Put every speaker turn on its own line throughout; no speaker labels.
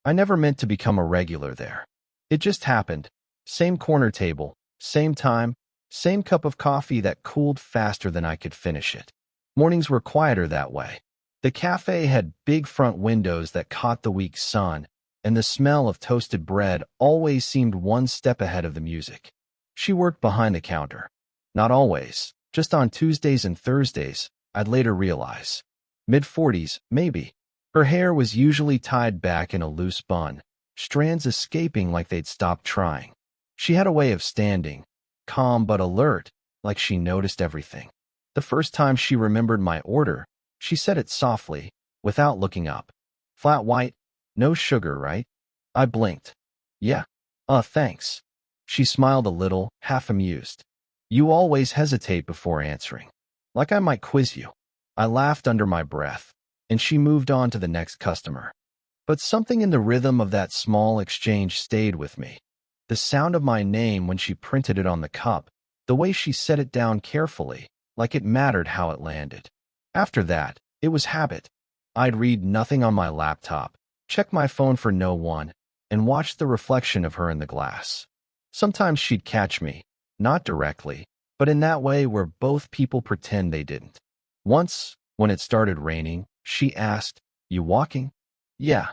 I never meant to become a regular there. It just happened. Same corner table, same time, same cup of coffee that cooled faster than I could finish it. Mornings were quieter that way. The cafe had big front windows that caught the weak sun, and the smell of toasted bread always seemed one step ahead of the music. She worked behind the counter. Not always, just on Tuesdays and Thursdays, I'd later realize. Mid-40s, maybe. Her hair was usually tied back in a loose bun, strands escaping like they'd stopped trying. She had a way of standing, calm but alert, like she noticed everything. The first time she remembered my order, she said it softly, without looking up. Flat white, no sugar, right? I blinked. Yeah. Thanks. She smiled a little, half amused. You always hesitate before answering. Like I might quiz you. I laughed under my breath, and she moved on to the next customer. But something in the rhythm of that small exchange stayed with me. The sound of my name when she printed it on the cup, the way she set it down carefully, like it mattered how it landed. After that, it was habit. I'd read nothing on my laptop, check my phone for no one, and watch the reflection of her in the glass. Sometimes she'd catch me, not directly, but in that way where both people pretend they didn't. Once, when it started raining, she asked, "You walking?" "Yeah."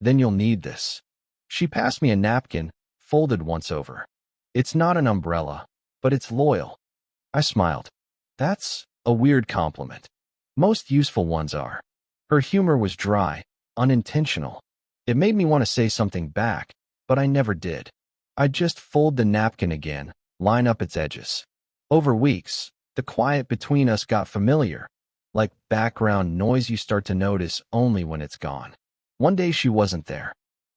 "Then you'll need this." She passed me a napkin, folded once over. "It's not an umbrella, but it's loyal." I smiled. That's a weird compliment. Most useful ones are. Her humor was dry, unintentional. It made me want to say something back, but I never did. I'd just fold the napkin again, line up its edges. Over weeks, the quiet between us got familiar, like background noise you start to notice only when it's gone. One day she wasn't there.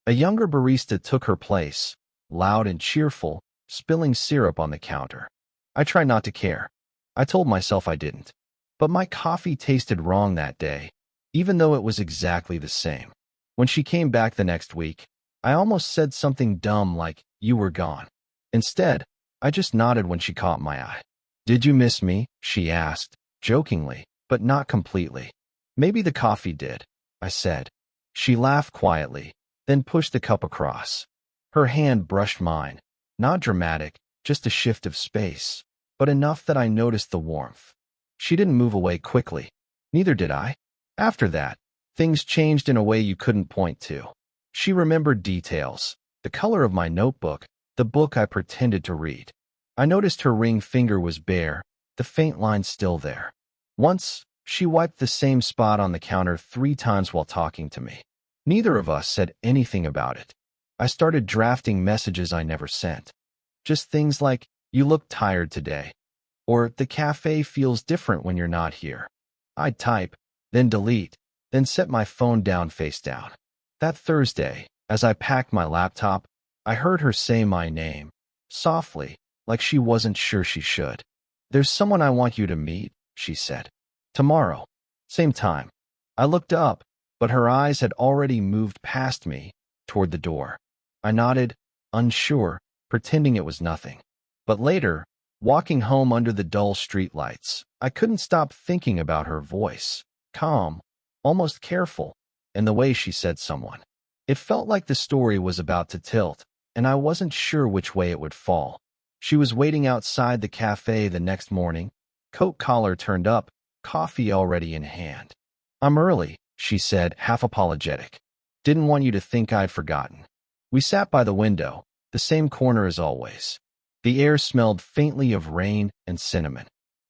A younger barista took her place, loud and cheerful, spilling syrup on the counter. I tried not to care. I told myself I didn't. But my coffee tasted wrong that day, even though it was exactly the same. When she came back the next week, I almost said something dumb like, "You were gone." Instead, I just nodded when she caught my eye. "Did you miss me?" she asked, jokingly, but not completely. "Maybe the coffee did," I said. She laughed quietly, then pushed the cup across. Her hand brushed mine. Not dramatic, just a shift of space, but enough that I noticed the warmth. She didn't move away quickly. Neither did I. After that, things changed in a way you couldn't point to. She remembered details, the color of my notebook, the book I pretended to read. I noticed her ring finger was bare, the faint line still there. Once, she wiped the same spot on the counter 3 times while talking to me. Neither of us said anything about it. I started drafting messages I never sent. Just things like, "You look tired today," or "The cafe feels different when you're not here." I'd type, then delete, then set my phone down face down. That Thursday, as I packed my laptop, I heard her say my name, softly, like she wasn't sure she should. "There's someone I want you to meet," she said. "Tomorrow. Same time." I looked up, but her eyes had already moved past me, toward the door. I nodded, unsure, pretending it was nothing. But later, walking home under the dull streetlights, I couldn't stop thinking about her voice. Calm, almost careful, and the way she said someone. It felt like the story was about to tilt, and I wasn't sure which way it would fall. She was waiting outside the cafe the next morning, coat collar turned up, coffee already in hand. "I'm early," she said, half apologetic. "Didn't want you to think I'd forgotten." We sat by the window, the same corner as always. The air smelled faintly of rain and cinnamon.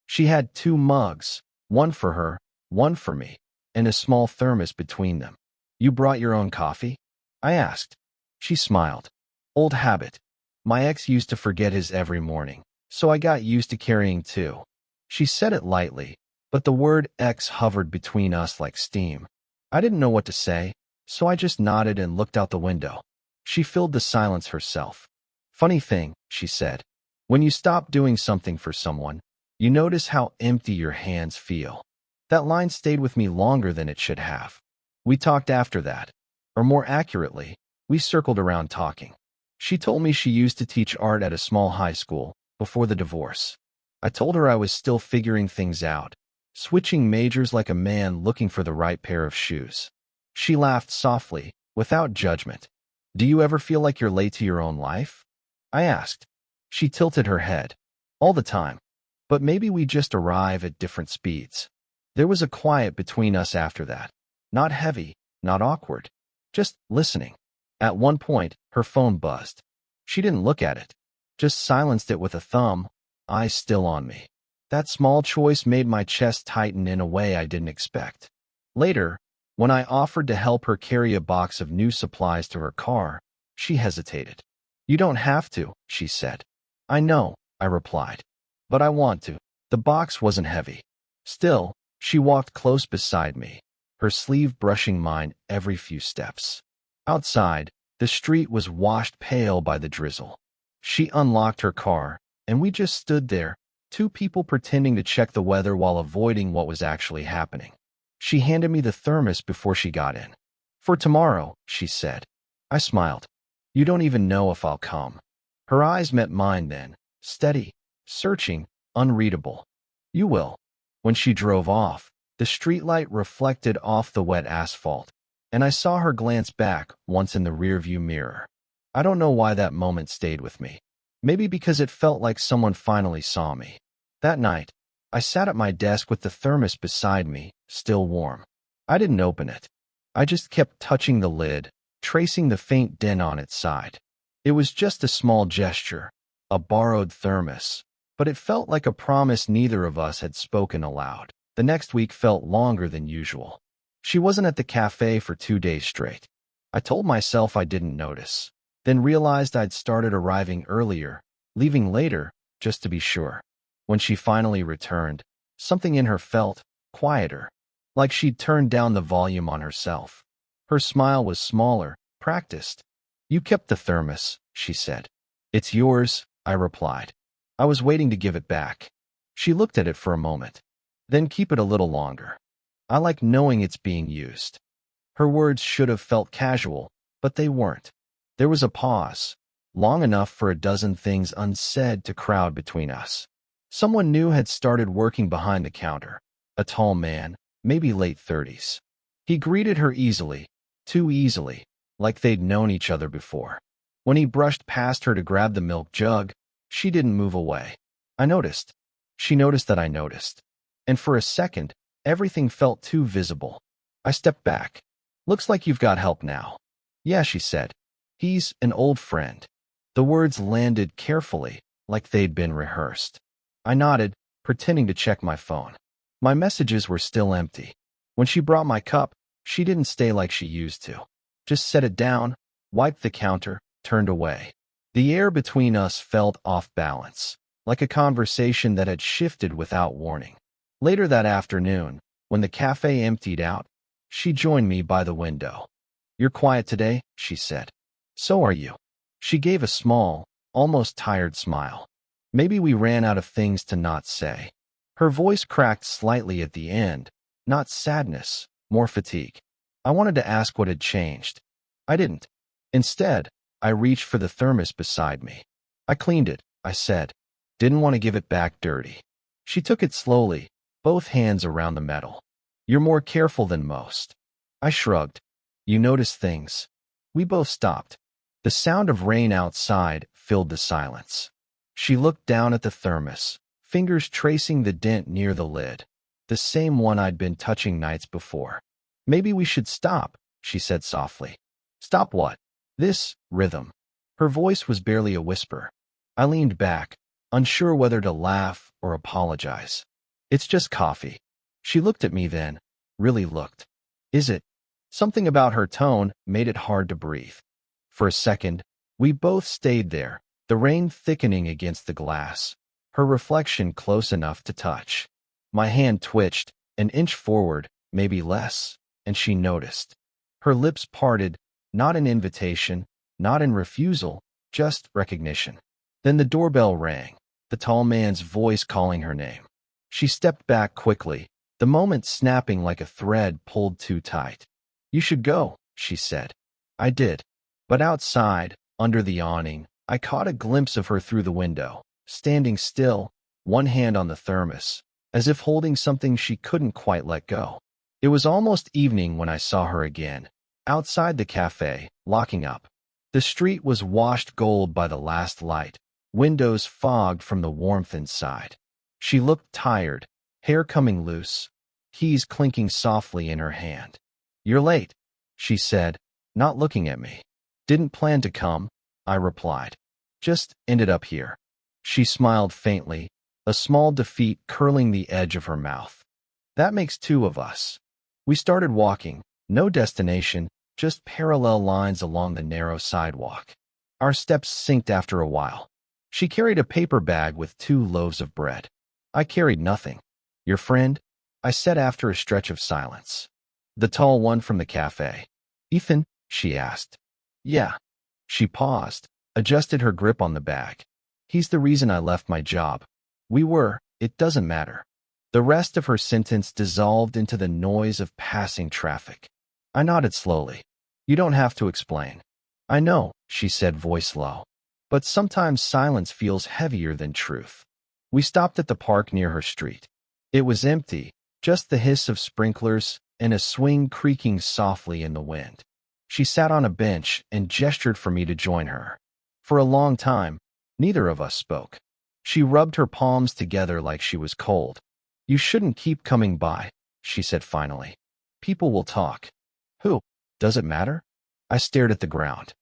She had 2 mugs, one for her, one for me, and a small thermos between them. "You brought your own coffee?" I asked. She smiled. "Old habit. My ex used to forget his every morning, so I got used to carrying 2. She said it lightly, but the word ex hovered between us like steam. I didn't know what to say, so I just nodded and looked out the window. She filled the silence herself. "Funny thing," she said. "When you stop doing something for someone, you notice how empty your hands feel." That line stayed with me longer than it should have. We talked after that. Or more accurately, we circled around talking. She told me she used to teach art at a small high school, before the divorce. I told her I was still figuring things out, switching majors like a man looking for the right pair of shoes. She laughed softly, without judgment. Do you ever feel like you're late to your own life? I asked. She tilted her head. All the time. But maybe we just arrive at different speeds. There was a quiet between us after that. Not heavy, not awkward. Just listening. At one point, her phone buzzed. She didn't look at it. Just silenced it with a thumb, eyes still on me. That small choice made my chest tighten in a way I didn't expect. Later, when I offered to help her carry a box of new supplies to her car, she hesitated. You don't have to, she said. I know, I replied. But I want to. The box wasn't heavy. Still, she walked close beside me, her sleeve brushing mine every few steps. Outside, the street was washed pale by the drizzle. She unlocked her car, and we just stood there, two people pretending to check the weather while avoiding what was actually happening. She handed me the thermos before she got in. For tomorrow, she said. I smiled. You don't even know if I'll come. Her eyes met mine then, steady, searching, unreadable. You will. When she drove off, the streetlight reflected off the wet asphalt, and I saw her glance back once in the rearview mirror. I don't know why that moment stayed with me. Maybe because it felt like someone finally saw me. That night, I sat at my desk with the thermos beside me, still warm. I didn't open it. I just kept touching the lid, tracing the faint dent on its side. It was just a small gesture, a borrowed thermos, but it felt like a promise neither of us had spoken aloud. The next week felt longer than usual. She wasn't at the cafe for 2 days straight. I told myself I didn't notice, then realized I'd started arriving earlier, leaving later, just to be sure. When she finally returned, something in her felt quieter, like she'd turned down the volume on herself. Her smile was smaller, practiced. You kept the thermos, she said. It's yours, I replied. I was waiting to give it back. She looked at it for a moment. Then keep it a little longer. I like knowing it's being used. Her words should have felt casual, but they weren't. There was a pause, long enough for a dozen things unsaid to crowd between us. Someone new had started working behind the counter, a tall man, maybe late 30s. He greeted her easily, too easily, like they'd known each other before. When he brushed past her to grab the milk jug, she didn't move away. I noticed. She noticed that I noticed. And for a second, everything felt too visible. I stepped back. Looks like you've got help now. Yeah, she said. He's an old friend. The words landed carefully, like they'd been rehearsed. I nodded, pretending to check my phone. My messages were still empty. When she brought my cup, she didn't stay like she used to. Just set it down, wiped the counter, turned away. The air between us felt off balance, like a conversation that had shifted without warning. Later that afternoon, when the cafe emptied out, she joined me by the window. You're quiet today, she said. So are you. She gave a small, almost tired smile. Maybe we ran out of things to not say. Her voice cracked slightly at the end, not sadness, more fatigue. I wanted to ask what had changed. I didn't. Instead, I reached for the thermos beside me. I cleaned it, I said. Didn't want to give it back dirty. She took it slowly, both hands around the metal. You're more careful than most. I shrugged. You notice things. We both stopped. The sound of rain outside filled the silence. She looked down at the thermos, fingers tracing the dent near the lid, the same one I'd been touching nights before. Maybe we should stop, she said softly. Stop what? This rhythm. Her voice was barely a whisper. I leaned back, unsure whether to laugh or apologize. It's just coffee. She looked at me then, really looked. Is it? Something about her tone made it hard to breathe. For a second, we both stayed there, the rain thickening against the glass, her reflection close enough to touch. My hand twitched, an inch forward, maybe less, and she noticed. Her lips parted, not in invitation, not in refusal, just recognition. Then the doorbell rang, the tall man's voice calling her name. She stepped back quickly, the moment snapping like a thread pulled too tight. You should go, she said. I did. But outside, under the awning, I caught a glimpse of her through the window, standing still, one hand on the thermos, as if holding something she couldn't quite let go. It was almost evening when I saw her again, Outside the cafe, locking up. The street was washed gold by the last light, windows fogged from the warmth inside. She looked tired, hair coming loose, keys clinking softly in her hand. "You're late," she said, not looking at me. "Didn't plan to come," I replied. "Just ended up here." She smiled faintly, a small defeat curling the edge of her mouth. "That makes two of us." We started walking, no destination, just parallel lines along the narrow sidewalk. Our steps synced after a while. She carried a paper bag with 2 loaves of bread. I carried nothing. "Your friend?" I said after a stretch of silence. "The tall one from the cafe." "Ethan?" she asked. "Yeah." She paused, adjusted her grip on the bag. "He's the reason I left my job." It doesn't matter." The rest of her sentence dissolved into the noise of passing traffic. I nodded slowly. "You don't have to explain." "I know," she said, voice low. "But sometimes silence feels heavier than truth." We stopped at the park near her street. It was empty, just the hiss of sprinklers and a swing creaking softly in the wind. She sat on a bench and gestured for me to join her. For a long time, neither of us spoke. She rubbed her palms together like she was cold. "You shouldn't keep coming by," she said finally. "People will talk." "Who? Does it matter?" I stared at the ground.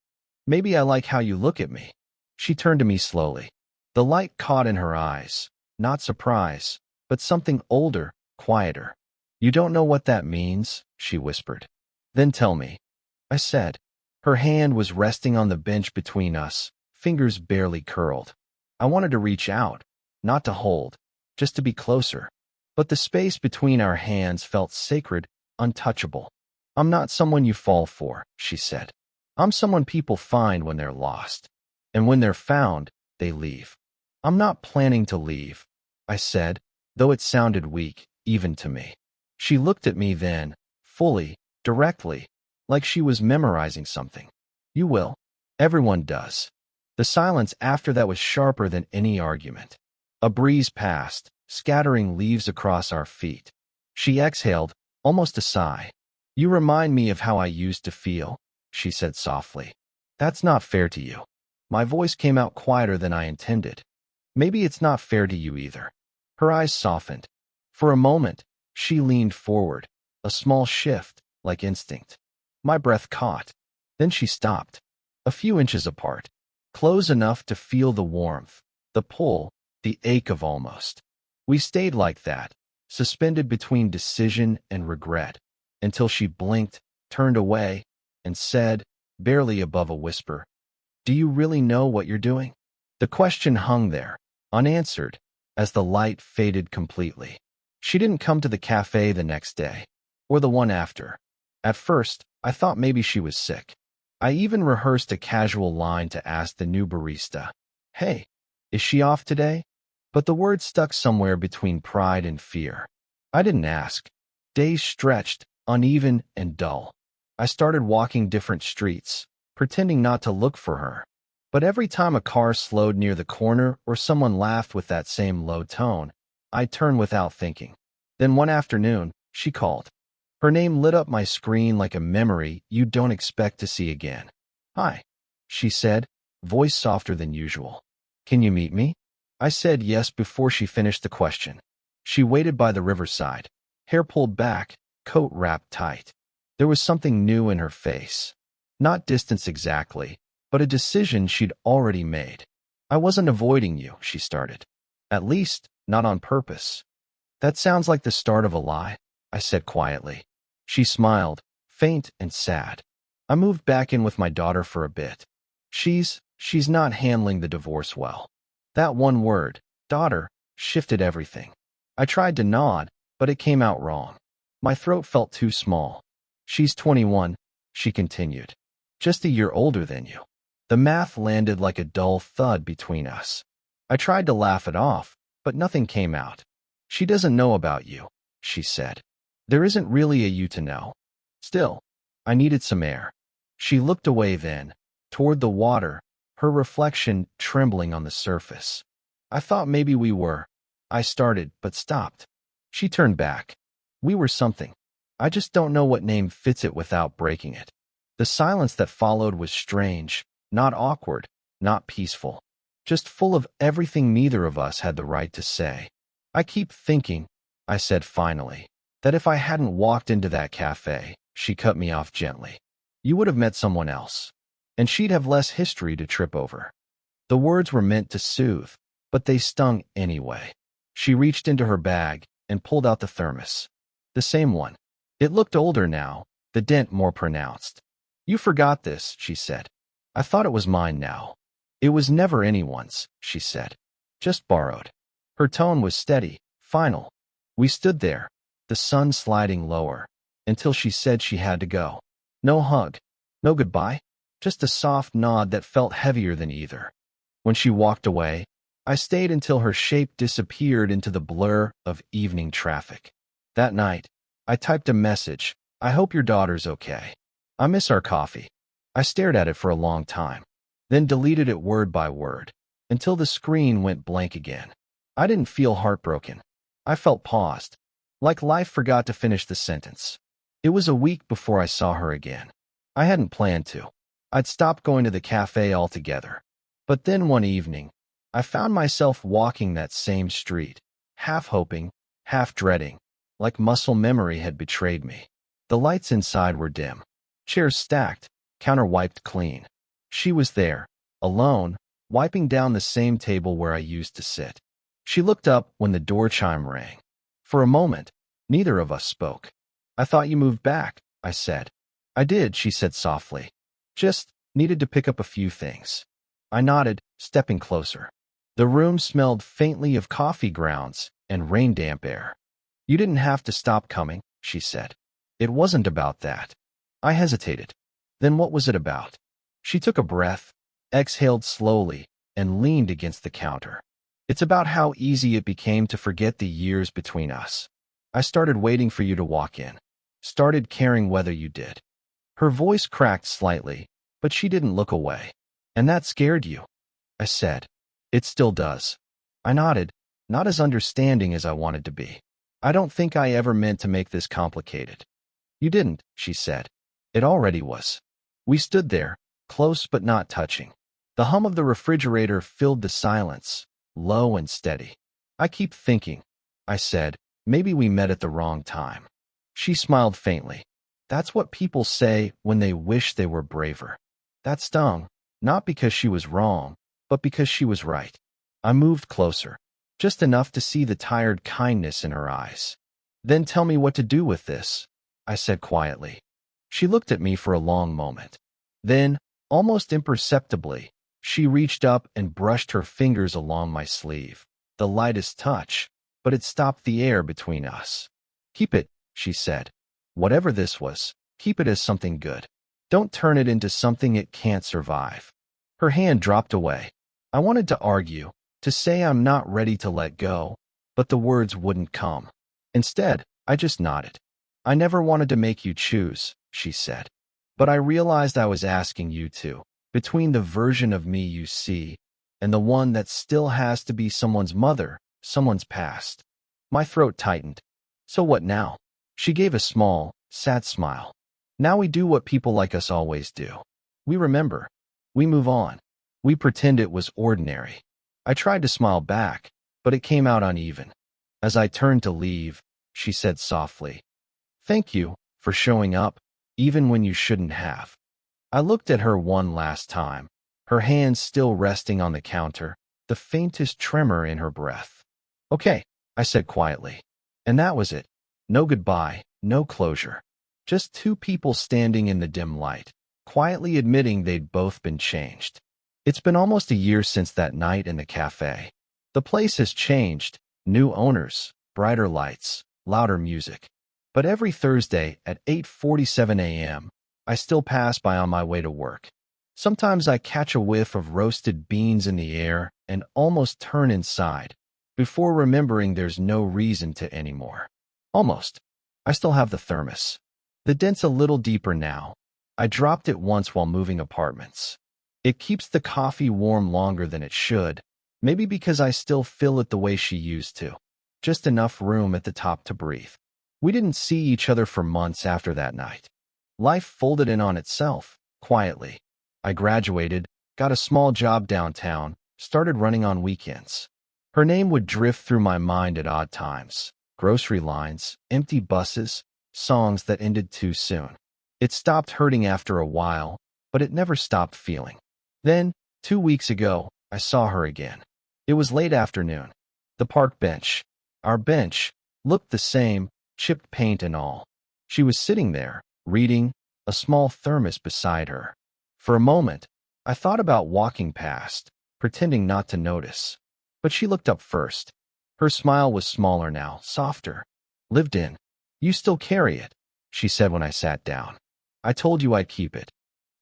"Maybe I like how you look at me." She turned to me slowly. The light caught in her eyes, not surprise, but something older, quieter. "You don't know what that means," she whispered. "Then tell me," I said. Her hand was resting on the bench between us, fingers barely curled. I wanted to reach out, not to hold, just to be closer. But the space between our hands felt sacred, untouchable. "I'm not someone you fall for," she said. "I'm someone people find when they're lost. And when they're found, they leave." "I'm not planning to leave," I said, though it sounded weak, even to me. She looked at me then, fully, directly, like she was memorizing something. "You will. Everyone does." The silence after that was sharper than any argument. A breeze passed, scattering leaves across our feet. She exhaled, almost a sigh. "You remind me of how I used to feel," she said softly. "That's not fair to you." My voice came out quieter than I intended. "Maybe it's not fair to you either." Her eyes softened. For a moment, she leaned forward, a small shift, like instinct. My breath caught. Then she stopped, a few inches apart, close enough to feel the warmth, the pull, the ache of almost. We stayed like that, suspended between decision and regret, until she blinked, turned away, and said, barely above a whisper, "Do you really know what you're doing?" The question hung there, unanswered, as the light faded completely. She didn't come to the cafe the next day, or the one after. At first, I thought maybe she was sick. I even rehearsed a casual line to ask the new barista, "Hey, is she off today?" But the word stuck somewhere between pride and fear. I didn't ask. Days stretched, uneven and dull. I started walking different streets, pretending not to look for her. But every time a car slowed near the corner or someone laughed with that same low tone, I'd turn without thinking. Then one afternoon, she called. Her name lit up my screen like a memory you don't expect to see again. "Hi," she said, voice softer than usual. "Can you meet me?" I said yes before she finished the question. She waited by the riverside, hair pulled back, coat wrapped tight. There was something new in her face. Not distance exactly, but a decision she'd already made. "I wasn't avoiding you," she started. "At least, not on purpose." "That sounds like the start of a lie," I said quietly. She smiled, faint and sad. "I moved back in with my daughter for a bit. She's not handling the divorce well." That one word, daughter, shifted everything. I tried to nod, but it came out wrong. My throat felt too small. "She's 21, she continued. "Just a year older than you." The math landed like a dull thud between us. I tried to laugh it off, but nothing came out. "She doesn't know about you," she said. "There isn't really a you to know." Still, I needed some air. She looked away then, toward the water, her reflection trembling on the surface. "I thought maybe we were." I started, but stopped. She turned back. "We were something. I just don't know what name fits it without breaking it." The silence that followed was strange, not awkward, not peaceful, just full of everything neither of us had the right to say. I keep thinking, I said finally, that if I hadn't walked into that cafe, she cut me off gently, you would have met someone else, and she'd have less history to trip over. The words were meant to soothe, but they stung anyway. She reached into her bag and pulled out the thermos. The same one. It looked older now, the dent more pronounced. You forgot this, she said. I thought it was mine now. It was never anyone's, she said. Just borrowed. Her tone was steady, final. We stood there, the sun sliding lower, until she said she had to go. No hug, no goodbye, just a soft nod that felt heavier than either. When she walked away, I stayed until her shape disappeared into the blur of evening traffic. That night, I typed a message, I hope your daughter's okay. I miss our coffee. I stared at it for a long time, then deleted it word by word, until the screen went blank again. I didn't feel heartbroken. I felt paused, like life forgot to finish the sentence. It was a week before I saw her again. I hadn't planned to. I'd stopped going to the cafe altogether. But then one evening, I found myself walking that same street, half hoping, half dreading, like muscle memory had betrayed me. The lights inside were dim. Chairs stacked, counter wiped clean. She was there, alone, wiping down the same table where I used to sit. She looked up when the door chime rang. For a moment, neither of us spoke. I thought you moved back, I said. I did, she said softly. Just needed to pick up a few things. I nodded, stepping closer. The room smelled faintly of coffee grounds and rain-damp air. You didn't have to stop coming, she said. It wasn't about that. I hesitated. Then what was it about? She took a breath, exhaled slowly, and leaned against the counter. It's about how easy it became to forget the years between us. I started waiting for you to walk in. Started caring whether you did. Her voice cracked slightly, but she didn't look away. And that scared you, I said. It still does. I nodded, not as understanding as I wanted to be. I don't think I ever meant to make this complicated. You didn't, she said. It already was. We stood there, close but not touching. The hum of the refrigerator filled the silence, low and steady. I keep thinking, I said, maybe we met at the wrong time. She smiled faintly. That's what people say when they wish they were braver. That stung, not because she was wrong, but because she was right. I moved closer, just enough to see the tired kindness in her eyes. Then tell me what to do with this, I said quietly. She looked at me for a long moment. Then, almost imperceptibly, she reached up and brushed her fingers along my sleeve. The lightest touch, but it stopped the air between us. Keep it, she said. Whatever this was, keep it as something good. Don't turn it into something it can't survive. Her hand dropped away. I wanted to argue, to say I'm not ready to let go, but the words wouldn't come. Instead, I just nodded. I never wanted to make you choose, she said. But I realized I was asking you to, between the version of me you see and the one that still has to be someone's mother, someone's past. My throat tightened. So what now? She gave a small, sad smile. Now we do what people like us always do. We remember. We move on. We pretend it was ordinary. I tried to smile back, but it came out uneven. As I turned to leave, she said softly, "Thank you for showing up, even when you shouldn't have." I looked at her one last time, her hands still resting on the counter, the faintest tremor in her breath. "Okay," I said quietly. And that was it. No goodbye, no closure. Just two people standing in the dim light, quietly admitting they'd both been changed. It's been almost a year since that night in the cafe. The place has changed, new owners, brighter lights, louder music. But every Thursday at 8:47 a.m., I still pass by on my way to work. Sometimes I catch a whiff of roasted beans in the air and almost turn inside, before remembering there's no reason to anymore. Almost. I still have the thermos. The dent's a little deeper now. I dropped it once while moving apartments. It keeps the coffee warm longer than it should, maybe because I still fill it the way she used to. Just enough room at the top to breathe. We didn't see each other for months after that night. Life folded in on itself, quietly. I graduated, got a small job downtown, started running on weekends. Her name would drift through my mind at odd times. Grocery lines, empty buses, songs that ended too soon. It stopped hurting after a while, but it never stopped feeling. Then, 2 weeks ago, I saw her again. It was late afternoon. The park bench, our bench, looked the same, chipped paint and all. She was sitting there, reading, a small thermos beside her. For a moment, I thought about walking past, pretending not to notice. But she looked up first. Her smile was smaller now, softer. Lived in. You still carry it, she said when I sat down. I told you I'd keep it.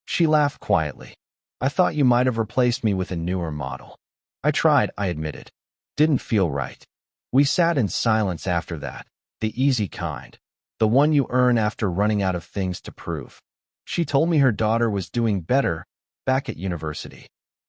She laughed quietly. I thought you might have replaced me with a newer model. I tried, I admitted. Didn't feel right. We sat in silence after that, the easy kind, the one you earn after running out of things to prove. She told me her daughter was doing better back at university,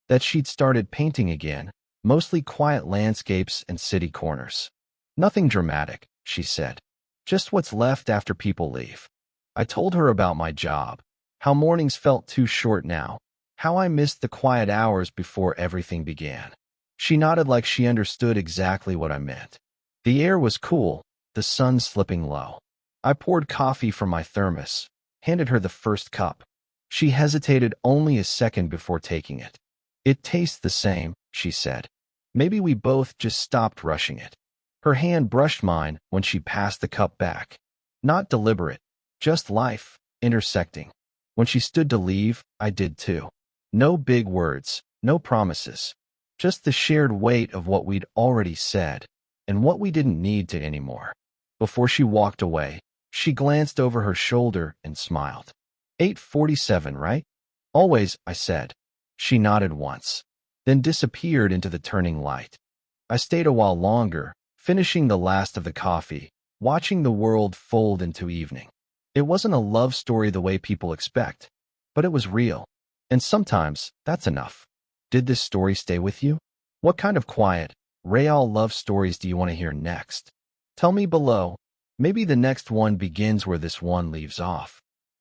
that she'd started painting again, mostly quiet landscapes and city corners. Nothing dramatic, she said. Just what's left after people leave. I told her about my job, how mornings felt too short now, how I missed the quiet hours before everything began. She nodded like she understood exactly what I meant. The air was cool, the sun slipping low. I poured coffee from my thermos, handed her the first cup. She hesitated only a second before taking it. It tastes the same, she said. Maybe we both just stopped rushing it. Her hand brushed mine when she passed the cup back. Not deliberate, just life, intersecting. When she stood to leave, I did too. No big words, no promises. Just the shared weight of what we'd already said, and what we didn't need to anymore. Before she walked away, she glanced over her shoulder and smiled. 8:47, right? Always, I said. She nodded once, then disappeared into the turning light. I stayed a while longer, finishing the last of the coffee, watching the world fold into evening. It wasn't a love story the way people expect, but it was real. And sometimes, that's enough. Did this story stay with you? What kind of quiet, real love stories do you want to hear next? Tell me below. Maybe the next one begins where this one leaves off.